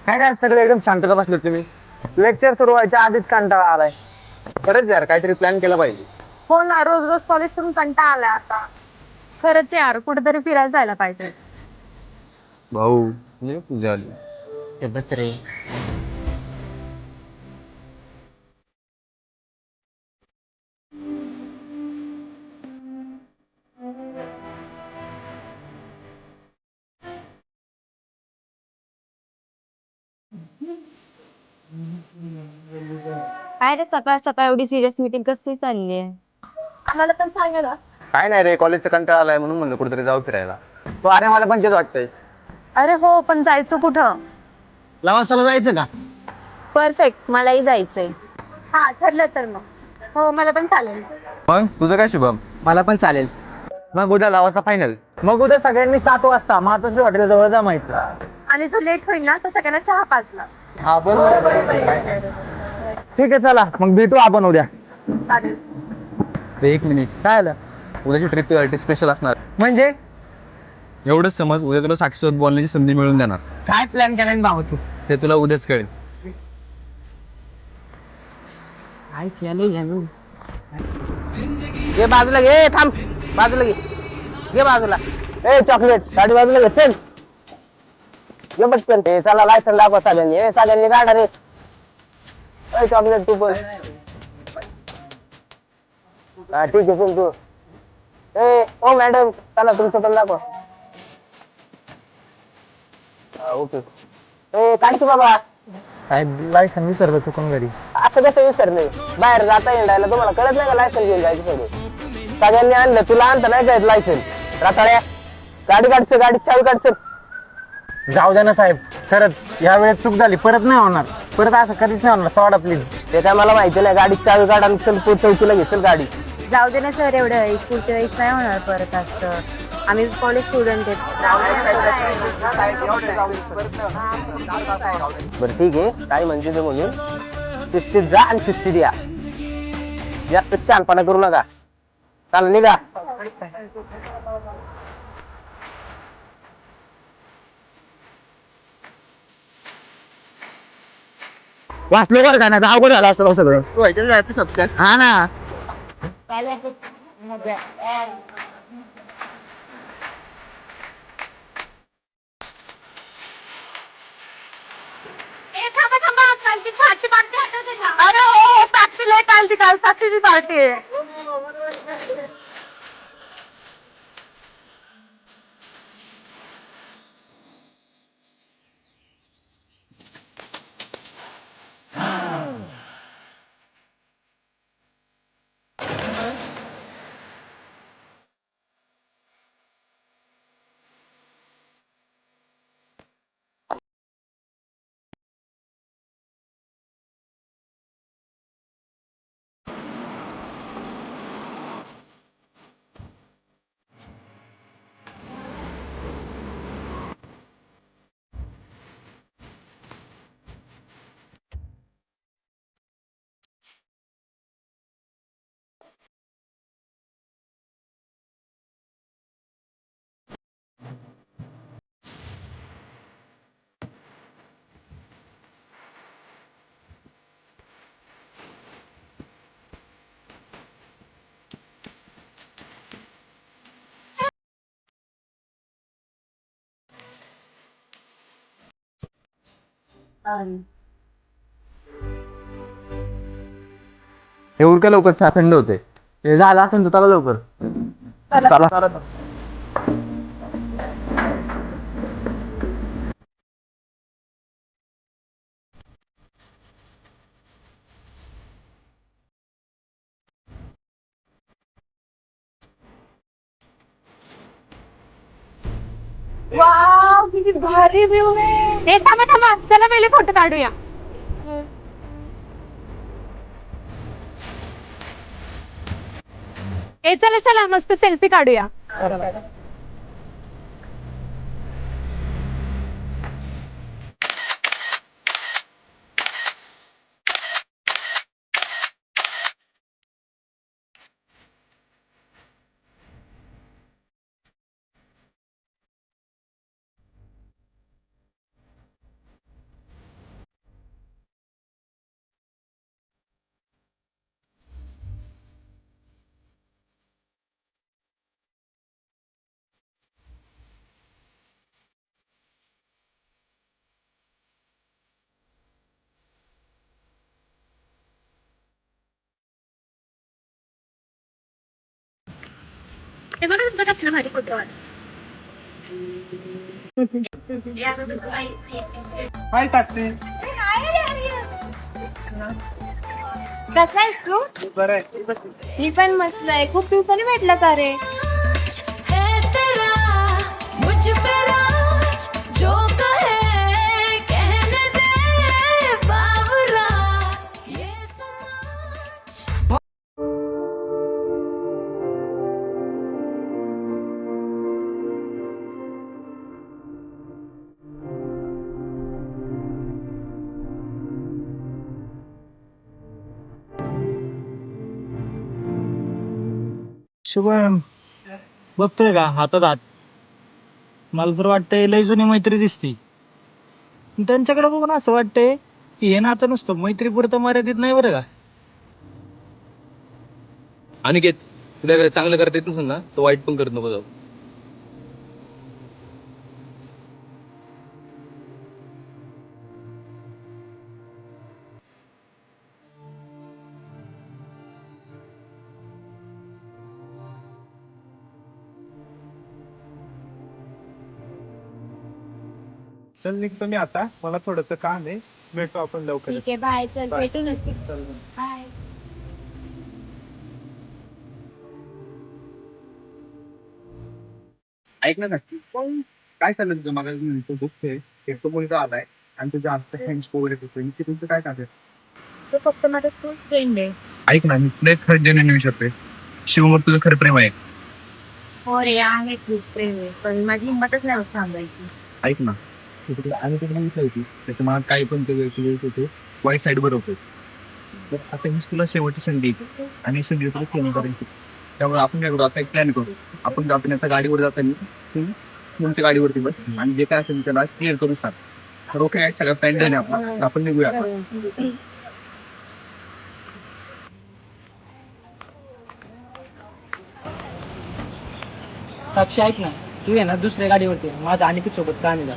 काय काय सगळे एकदम शांतता बसले तुम्ही. लेक्चर सुरू व्हायच्या आधीच कंटाळा आलाय. खरंच यार काहीतरी प्लॅन केला पाहिजे. हो ना, रोज रोज कॉलेज करून कंटाळा आलाय आता. खरंच यार, कुठेतरी फिरायला जायला पाहिजे. भाऊ म्हणजे तुझ्या आली. ते बस रे. काय रे सकाळ सकाळ एवढी सिरियस मीटिंग कशी चालली आहे? आम्हाला पण सांगा ना. काय नाही रे, कॉलेजचा कंटाळा आलाय म्हणून म्हणलं कुठेतरी जाऊ फिरायला. तो अरे मला पण तेच वाटतंय. अरे हो, पण जायचं कुठं? लवासाला जायचं का? परफेक्ट, मलाही जायचंय. हा ठरलं तर मग. हो मला पण चालेल. मग तुझं काय शुभम? मला पण चालेल. मग उद्या लावासा फायनल. मग उद्या सगळ्यांनी 7 वाजता मातोश्री हॉटेल जवळ जमायचं. आणि जो लेट होईल ना तर सगळ्यांना चहा पाजला. हा बरोबर. ठीक आहे चला मग भेटू आपण उद्या. चालेल. एक मिनिट काय आलं? उद्याची ट्रिप स्पेशल असणार म्हणजे एवढंच समज. उद्या तुला साक्षीसोबत बोलण्याची संधी मिळून देणार. काय प्लॅन केलाय भाऊ तू? ते तुला उद्याच कळेल. काय केलं घे बाजूला घे, थांब बाजूला घे बाजूला. ए चॉकलेट गाडी बाजूला घे चल. ये पटकन. ए चला लायसन दाखवा सगळ्यांनी. ए सगळ्यांनी काढा रे. ए चॉकलेट तू पण. हा ठीक आहे चल तू. ए ओ मॅडम चला तुमचं पण दाखवा. ओके. ए काढ की बाबा. काय लायसन विसरलं चुकून घरी. असं कसं विसरले? बाहेर जाता येणार तुम्हाला कळत नाही का लायसन घेऊन जायचं सगळं? सगळ्यांनी आणलं, तुला आणता नाही का लायसन? राताळ्या गाडी काढचं, गाडी चावी काढचं. जाऊ द्या ना साहेब, खरंच या वेळेस चूक झाली, परत नाही होणार. परत असं कधीच नाही होणार, सोडा प्लीज. ते काय मला माहिती नाही. गाडी चावी काढा आणि चल तू चौकीला घे चल गाडी. जाऊ दे ना सर, एवढं पुढच्या वेळेस नाही होणार परत असं. आम्ही कॉलेज स्टुडंट आहेत. बरं ठीक आहे, काय म्हणते ते म्हणून शिस्तीत जा आणि शिस्तीत या. जास्त शहाणपणा करू नका. चाल निघा. वाचलो बरं का नाही अवघड झालं असं सगळं. हा ना. थांबा थांबा, कालची चहाची पार्टी आठवते का? अरे हो, साक्षी लेट आलती काल. साक्षीची पार्टी आहे. हे उरका लवकर, चहा थंड होते. हे झालं असेल तर चला लवकर. चला. वाव, किती भारी व्ह्यू आहे. थांबा थांबा, चला पहिले फोटो काढूया. चला चला, मस्त सेल्फी काढूया. हे बघा तुमचं कसलं भारी फोटो आहे. काय टाकते कसा आहेस तू? बरं आहे. मी पण मस्त आहे. खूप दिवसांनी भेटलं का रे? है तेरा मुझ पे राज जो कहे कहने दे बावरा ये समाज शुभम बघतोय का हातात हात. मला तर वाटतंय लय जुनी मैत्री दिसती. त्यांच्याकडे बघून असं वाटतंय की हे नातं नुसतं मैत्रीपुरतं मर्यादित नाही बरं का. अनिकेत, तुला चांगलं करता येत नसेल ना तर वाईट पण करत नको जाऊ. चल निघतो मी आता. मला थोडस काम आहे. भेटतो आपण लवकर. ठीक आहे, बाय. चल भेटू नक्की. बाय. ऐक ना नक्की काय चाललं तुझं? मला दुखते. एक तो मुलगा आलाय आणि तुझ्या आत्ता फ्रेंड्स वगैरे होते. की तुमचं काय चाललंय? तो फक्त माझा स्कूल फ्रेंड आहे. ऐक ना, मी तुला एक खरं जेन्युइन विचारतोय. शिवमवर तुझं खरं प्रेम आहे? हो रे, आहे खूप प्रेम आहे. पण माझी हिंमतच नाही होत सांगायची. ऐक ना, आणि तुला सांगितलं होती त्याच्या मला काही पण ते वाईट साईड वर होतं. तर आता ही तुला शेवटची संधी आहे. आणि संधी तुला पूर्ण करायची. त्यामुळे आपण काय करू, आता एक प्लॅन करू. आपण आता गाडीवर जाताना तुमच्या गाडीवरती बस आणि जे काय असेल त्याला क्लिअर करू सांग. तर ओके आहे, सगळं प्लॅन झाले आपण निघूया. साक्षी ऐक ना, तू आहे ना दुसऱ्या गाडीवरती माझ्या अनिकेत सोबत का नाही जा.